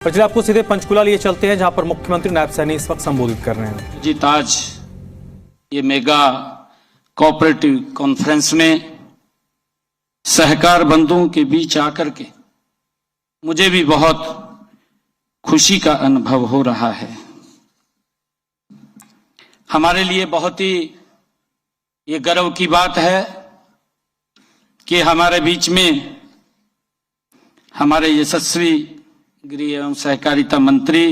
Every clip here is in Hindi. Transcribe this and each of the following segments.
पर चलिए आपको सीधे पंचकुला लिए चलते हैं, जहां पर मुख्यमंत्री नायब सैनी इस वक्त संबोधित कर रहे हैं। जी आज ये मेगा कोऑपरेटिव कॉन्फ्रेंस में सहकार बंधुओं के बीच आकर के मुझे भी बहुत खुशी का अनुभव हो रहा है। हमारे लिए बहुत ही ये गर्व की बात है कि हमारे बीच में हमारे यशस्वी गृह एवं सहकारिता मंत्री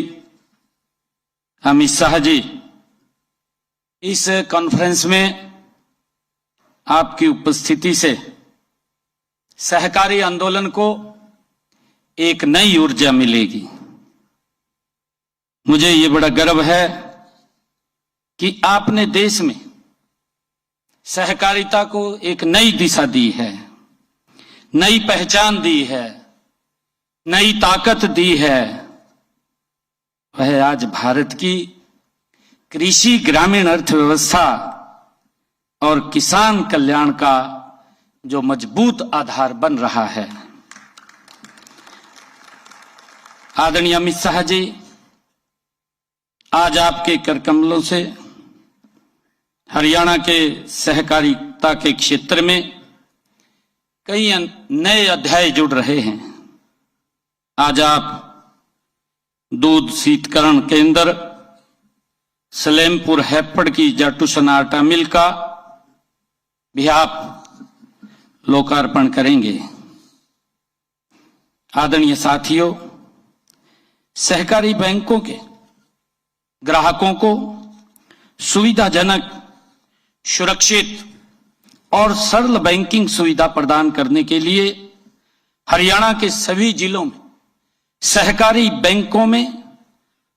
अमित शाह जी इस कॉन्फ्रेंस में आपकी उपस्थिति से सहकारी आंदोलन को एक नई ऊर्जा मिलेगी। मुझे ये बड़ा गर्व है कि आपने देश में सहकारिता को एक नई दिशा दी है, नई पहचान दी है, नई ताकत दी है। वह आज भारत की कृषि, ग्रामीण अर्थव्यवस्था और किसान कल्याण का जो मजबूत आधार बन रहा है। आदरणीय अमित शाह जी, आज आपके करकमलों से हरियाणा के सहकारिता के क्षेत्र में कई नए अध्याय जुड़ रहे हैं। आज आप दूध शीतकरण केंद्र, सलेमपुर हैपड़ की जाटूसन आटा मिल का भी आप लोकार्पण करेंगे। आदरणीय साथियों, सहकारी बैंकों के ग्राहकों को सुविधाजनक, सुरक्षित और सरल बैंकिंग सुविधा प्रदान करने के लिए हरियाणा के सभी जिलों में सहकारी बैंकों में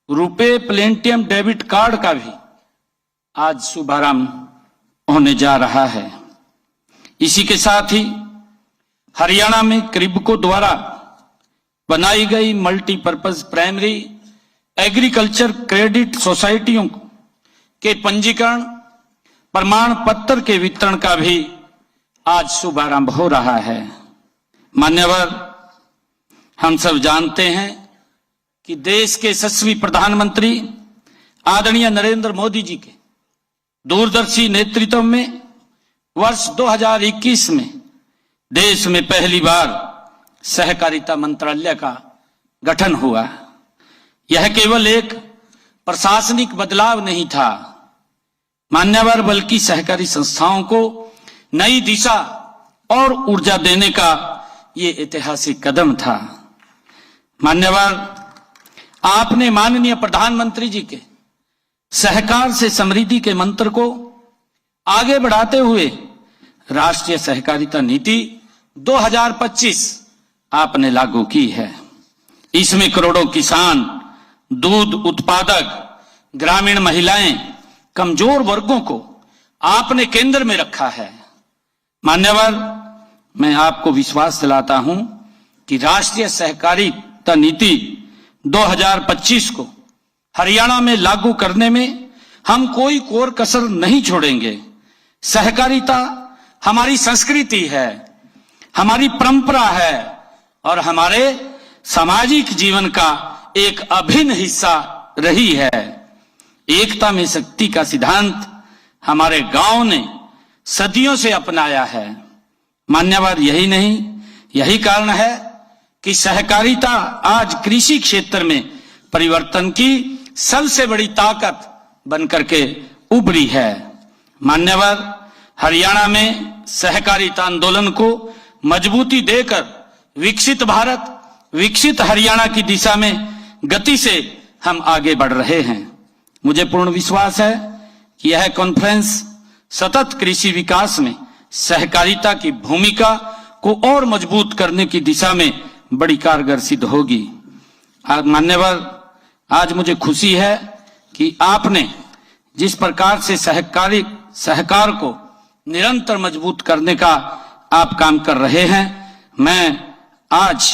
रुपे प्लेटिनम डेबिट कार्ड का भी आज शुभारंभ होने जा रहा है। इसी के साथ ही हरियाणा में क्रिबको द्वारा बनाई गई मल्टीपर्पज प्राइमरी एग्रीकल्चर क्रेडिट सोसाइटियों के पंजीकरण प्रमाण पत्र के वितरण का भी आज शुभारंभ हो रहा है। मान्यवर, हम सब जानते हैं कि देश के यशस्वी प्रधानमंत्री आदरणीय नरेंद्र मोदी जी के दूरदर्शी नेतृत्व में वर्ष 2021 में देश में पहली बार सहकारिता मंत्रालय का गठन हुआ। यह केवल एक प्रशासनिक बदलाव नहीं था मान्यवर, बल्कि सहकारी संस्थाओं को नई दिशा और ऊर्जा देने का ये ऐतिहासिक कदम था। मान्यवर, आपने माननीय प्रधानमंत्री जी के सहकार से समृद्धि के मंत्र को आगे बढ़ाते हुए राष्ट्रीय सहकारिता नीति 2025 आपने लागू की है। इसमें करोड़ों किसान, दूध उत्पादक, ग्रामीण महिलाएं, कमजोर वर्गों को आपने केंद्र में रखा है। मान्यवर, मैं आपको विश्वास दिलाता हूं कि राष्ट्रीय सहकारिता नीति 2025 को हरियाणा में लागू करने में हम कोई कोर कसर नहीं छोड़ेंगे। सहकारिता हमारी संस्कृति है, हमारी परंपरा है और हमारे सामाजिक जीवन का एक अभिन्न हिस्सा रही है। एकता में शक्ति का सिद्धांत हमारे गांव ने सदियों से अपनाया है। मान्यवर, यही नहीं, यही कारण है कि सहकारिता आज कृषि क्षेत्र में परिवर्तन की सबसे बड़ी ताकत बनकर के उभरी है। मान्यवर, हरियाणा में सहकारिता आंदोलन को मजबूती देकर विकसित भारत, विकसित हरियाणा की दिशा में गति से हम आगे बढ़ रहे हैं। मुझे पूर्ण विश्वास है कि यह कॉन्फ्रेंस सतत कृषि विकास में सहकारिता की भूमिका को और मजबूत करने की दिशा में बड़ी कारगर सिद्ध होगी। मान्यवर, आज मुझे खुशी है कि आपने जिस प्रकार से सहकार को निरंतर मजबूत करने का आप काम कर रहे हैं, मैं आज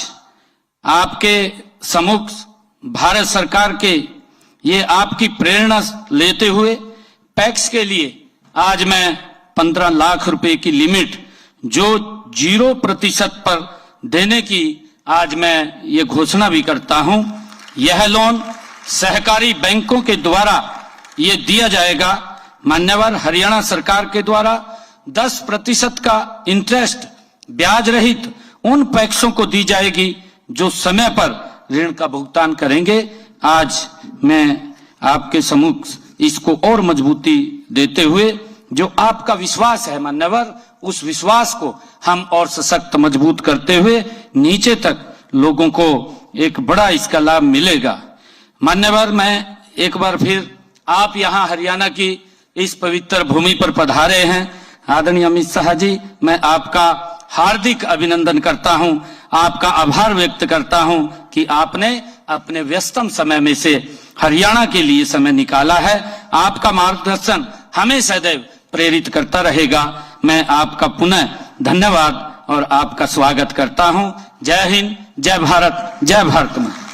आपके सम्मुख भारत सरकार के ये आपकी प्रेरणा लेते हुए पैक्स के लिए आज मैं 15 लाख रुपए की लिमिट जो 0% पर देने की आज मैं ये घोषणा भी करता हूं यह लोन सहकारी बैंकों के द्वारा ये दिया जाएगा। मान्यवर, हरियाणा सरकार के द्वारा 10% का इंटरेस्ट ब्याज रहित उन पैक्सों को दी जाएगी जो समय पर ऋण का भुगतान करेंगे। आज मैं आपके सम्मुख इसको और मजबूती देते हुए जो आपका विश्वास है मान्यवर, उस विश्वास को हम और सशक्त मजबूत करते हुए नीचे तक लोगों को एक बड़ा इसका लाभ मिलेगा। मान्यवर, मैं एक बार फिर आप यहाँ हरियाणा की इस पवित्र भूमि पर पधारे हैं। आदरणीय अमित शाह जी, मैं आपका हार्दिक अभिनंदन करता हूं, आपका आभार व्यक्त करता हूं कि आपने अपने व्यस्तम समय में से हरियाणा के लिए समय निकाला है। आपका मार्गदर्शन हमें सदैव प्रेरित करता रहेगा। मैं आपका पुनः धन्यवाद और आपका स्वागत करता हूं। जय हिंद, जय भारत, जय भारत मां।